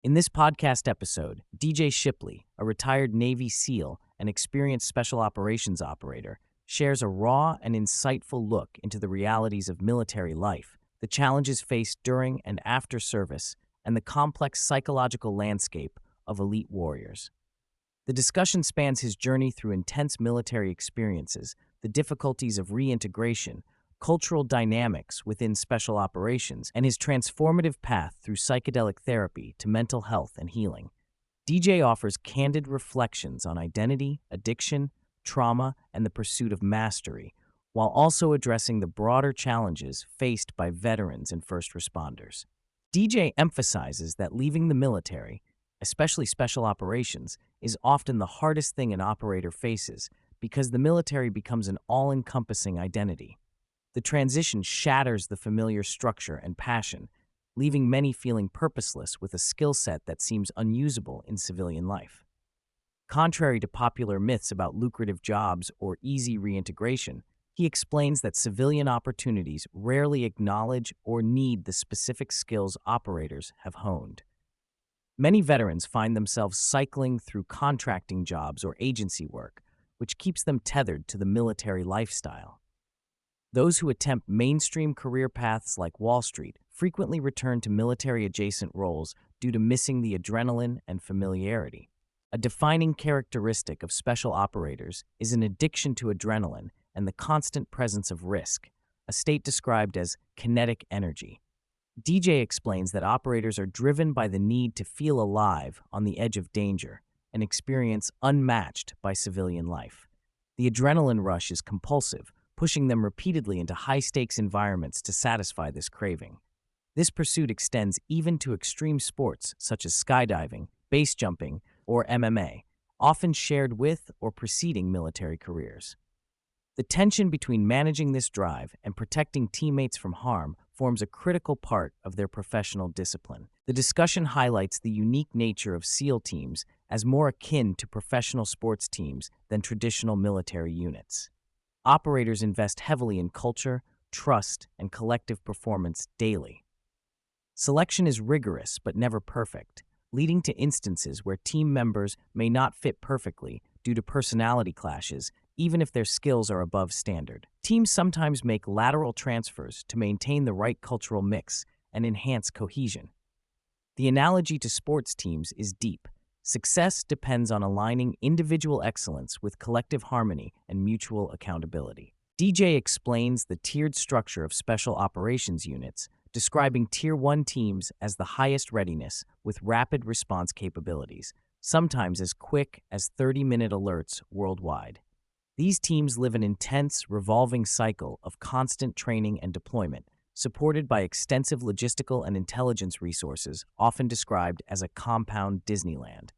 In this podcast episode, DJ Shipley, a retired Navy SEAL and experienced special operations operator, shares a raw and insightful look into the realities of military life, the challenges faced during and after service, and the complex psychological landscape of elite warriors. The discussion spans his journey through intense military experiences, the difficulties of reintegration, cultural dynamics within special operations, and his transformative path through psychedelic therapy to mental health and healing. DJ offers candid reflections on identity, addiction, trauma, and the pursuit of mastery, while also addressing the broader challenges faced by veterans and first responders. DJ emphasizes that leaving the military, especially special operations, is often the hardest thing an operator faces because the military becomes an all-encompassing identity. The transition shatters the familiar structure and passion, leaving many feeling purposeless with a skill set that seems unusable in civilian life. Contrary to popular myths about lucrative jobs or easy reintegration, he explains that civilian opportunities rarely acknowledge or need the specific skills operators have honed. Many veterans find themselves cycling through contracting jobs or agency work, which keeps them tethered to the military lifestyle. Those who attempt mainstream career paths like Wall Street frequently return to military-adjacent roles due to missing the adrenaline and familiarity. A defining characteristic of special operators is an addiction to adrenaline and the constant presence of risk, a state described as kinetic energy. DJ explains that operators are driven by the need to feel alive on the edge of danger, an experience unmatched by civilian life. The adrenaline rush is compulsive, pushing them repeatedly into high-stakes environments to satisfy this craving. This pursuit extends even to extreme sports such as skydiving, base jumping, or MMA, often shared with or preceding military careers. The tension between managing this drive and protecting teammates from harm forms a critical part of their professional discipline. The discussion highlights the unique nature of SEAL teams as more akin to professional sports teams than traditional military units. Operators invest heavily in culture, trust, and collective performance daily. Selection is rigorous but never perfect, leading to instances where team members may not fit perfectly due to personality clashes, even if their skills are above standard. Teams sometimes make lateral transfers to maintain the right cultural mix and enhance cohesion. The analogy to sports teams is deep. Success depends on aligning individual excellence with collective harmony and mutual accountability. DJ explains the tiered structure of special operations units, describing Tier 1 teams as the highest readiness with rapid response capabilities, sometimes as quick as 30-minute alerts worldwide. These teams live an intense, revolving cycle of constant training and deployment, supported by extensive logistical and intelligence resources, often described as a compound Disneyland.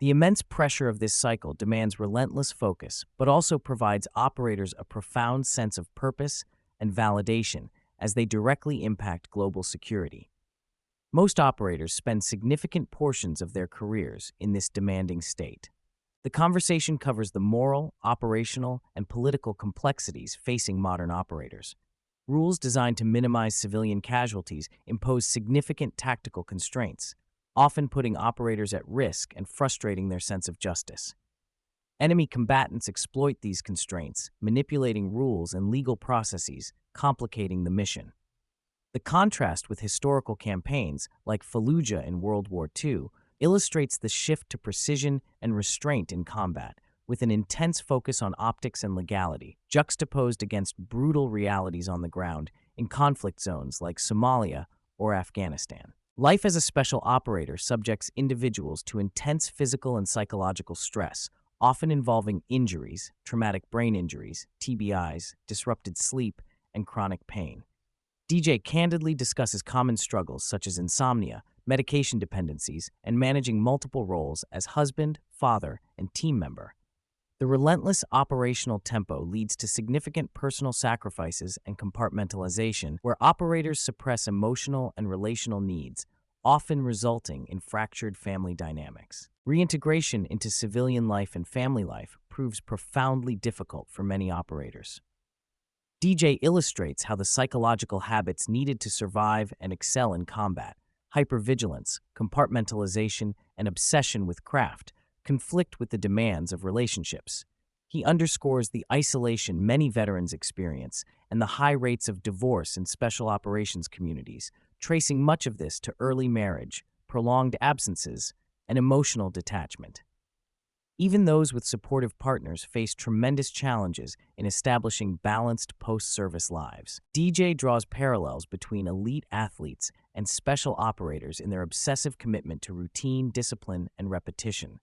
The immense pressure of this cycle demands relentless focus, but also provides operators a profound sense of purpose and validation as they directly impact global security. Most operators spend significant portions of their careers in this demanding state. The conversation covers the moral, operational, and political complexities facing modern operators. Rules designed to minimize civilian casualties impose significant tactical constraints, often putting operators at risk and frustrating their sense of justice. Enemy combatants exploit these constraints, manipulating rules and legal processes, complicating the mission. The contrast with historical campaigns, like Fallujah in World War II, illustrates the shift to precision and restraint in combat, with an intense focus on optics and legality, juxtaposed against brutal realities on the ground in conflict zones like Somalia or Afghanistan. Life as a special operator subjects individuals to intense physical and psychological stress, often involving injuries, traumatic brain injuries, TBIs, disrupted sleep, and chronic pain. DJ candidly discusses common struggles such as insomnia, medication dependencies, and managing multiple roles as husband, father, and team member. The relentless operational tempo leads to significant personal sacrifices and compartmentalization, where operators suppress emotional and relational needs, often resulting in fractured family dynamics. Reintegration into civilian life and family life proves profoundly difficult for many operators. DJ illustrates how the psychological habits needed to survive and excel in combat, hypervigilance, compartmentalization, and obsession with craft conflict with the demands of relationships. He underscores the isolation many veterans experience and the high rates of divorce in special operations communities, tracing much of this to early marriage, prolonged absences, and emotional detachment. Even those with supportive partners face tremendous challenges in establishing balanced post-service lives. DJ draws parallels between elite athletes and special operators in their obsessive commitment to routine, discipline, and repetition.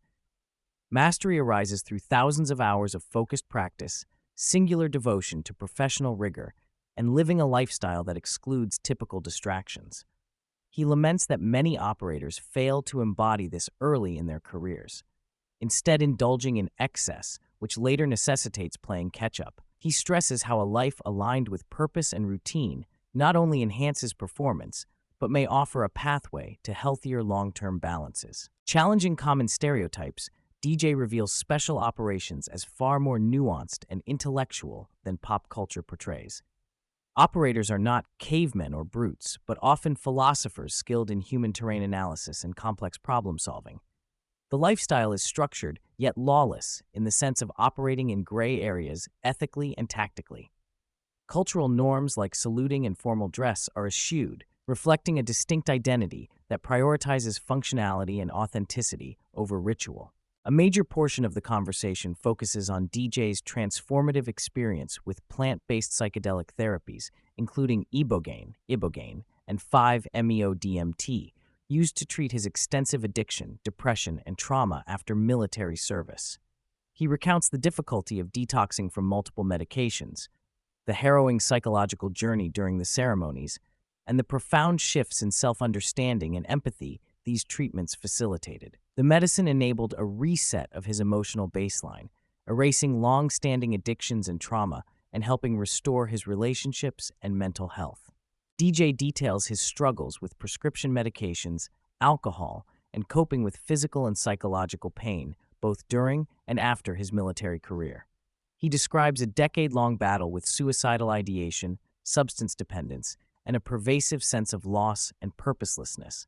Mastery arises through thousands of hours of focused practice, singular devotion to professional rigor, and living a lifestyle that excludes typical distractions. He laments that many operators fail to embody this early in their careers, instead indulging in excess, which later necessitates playing catch-up. He stresses how a life aligned with purpose and routine not only enhances performance, but may offer a pathway to healthier long-term balances. Challenging common stereotypes, DJ reveals special operations as far more nuanced and intellectual than pop culture portrays. Operators are not cavemen or brutes, but often philosophers skilled in human terrain analysis and complex problem-solving. The lifestyle is structured, yet lawless, in the sense of operating in gray areas ethically and tactically. Cultural norms like saluting and formal dress are eschewed, reflecting a distinct identity that prioritizes functionality and authenticity over ritual. A major portion of the conversation focuses on DJ's transformative experience with plant-based psychedelic therapies, including ibogaine, and 5-MeO-DMT, used to treat his extensive addiction, depression, and trauma after military service. He recounts the difficulty of detoxing from multiple medications, the harrowing psychological journey during the ceremonies, and the profound shifts in self-understanding and empathy these treatments facilitated. The medicine enabled a reset of his emotional baseline, erasing long-standing addictions and trauma and helping restore his relationships and mental health. DJ details his struggles with prescription medications, alcohol, and coping with physical and psychological pain, both during and after his military career. He describes a decade-long battle with suicidal ideation, substance dependence, and a pervasive sense of loss and purposelessness.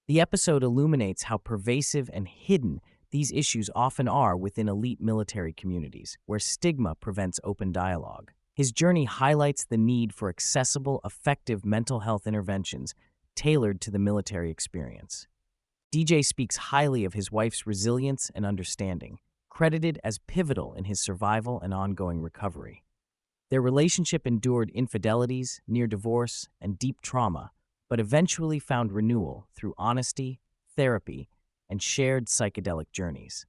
The episode illuminates how pervasive and hidden these issues often are within elite military communities, where stigma prevents open dialogue. His journey highlights the need for accessible, effective mental health interventions tailored to the military experience. DJ speaks highly of his wife's resilience and understanding, credited as pivotal in his survival and ongoing recovery. Their relationship endured infidelities, near divorce, and deep trauma, but eventually found renewal through honesty, therapy, and shared psychedelic journeys.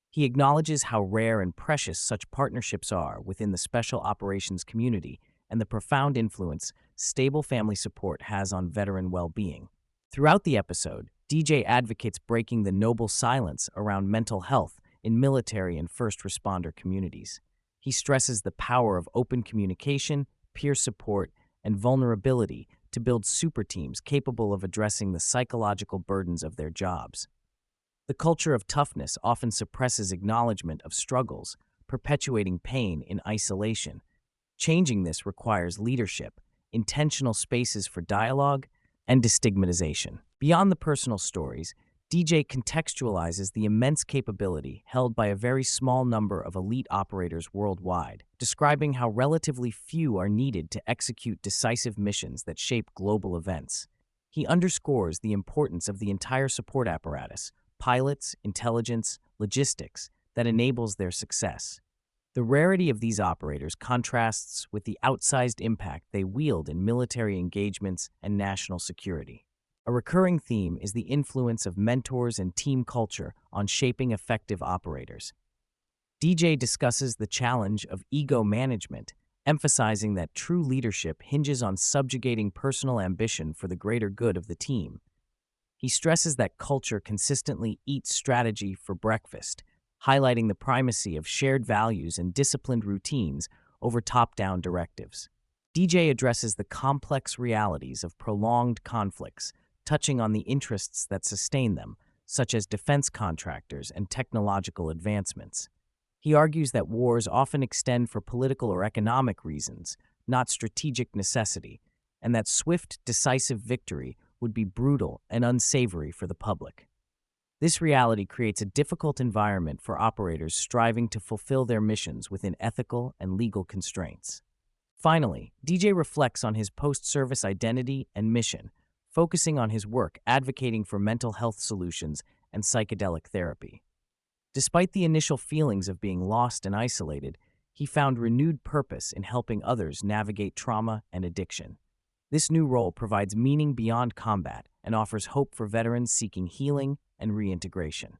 He acknowledges how rare and precious such partnerships are within the special operations community and the profound influence stable family support has on veteran well-being. Throughout the episode, DJ advocates breaking the noble silence around mental health in military and first responder communities. He stresses the power of open communication, peer support, and vulnerability to build super teams capable of addressing the psychological burdens of their jobs. The culture of toughness often suppresses acknowledgement of struggles, perpetuating pain in isolation. Changing this requires leadership, intentional spaces for dialogue, and destigmatization. Beyond the personal stories, DJ contextualizes the immense capability held by a very small number of elite operators worldwide, describing how relatively few are needed to execute decisive missions that shape global events. He underscores the importance of the entire support apparatus, pilots, intelligence, logistics, that enables their success. The rarity of these operators contrasts with the outsized impact they wield in military engagements and national security. A recurring theme is the influence of mentors and team culture on shaping effective operators. DJ discusses the challenge of ego management, emphasizing that true leadership hinges on subjugating personal ambition for the greater good of the team. He stresses that culture consistently eats strategy for breakfast, highlighting the primacy of shared values and disciplined routines over top-down directives. DJ addresses the complex realities of prolonged conflicts, touching on the interests that sustain them, such as defense contractors and technological advancements. He argues that wars often extend for political or economic reasons, not strategic necessity, and that swift, decisive victory would be brutal and unsavory for the public. This reality creates a difficult environment for operators striving to fulfill their missions within ethical and legal constraints. Finally, DJ reflects on his post-service identity and mission, focusing on his work advocating for mental health solutions and psychedelic therapy. Despite the initial feelings of being lost and isolated, he found renewed purpose in helping others navigate trauma and addiction. This new role provides meaning beyond combat and offers hope for veterans seeking healing and reintegration.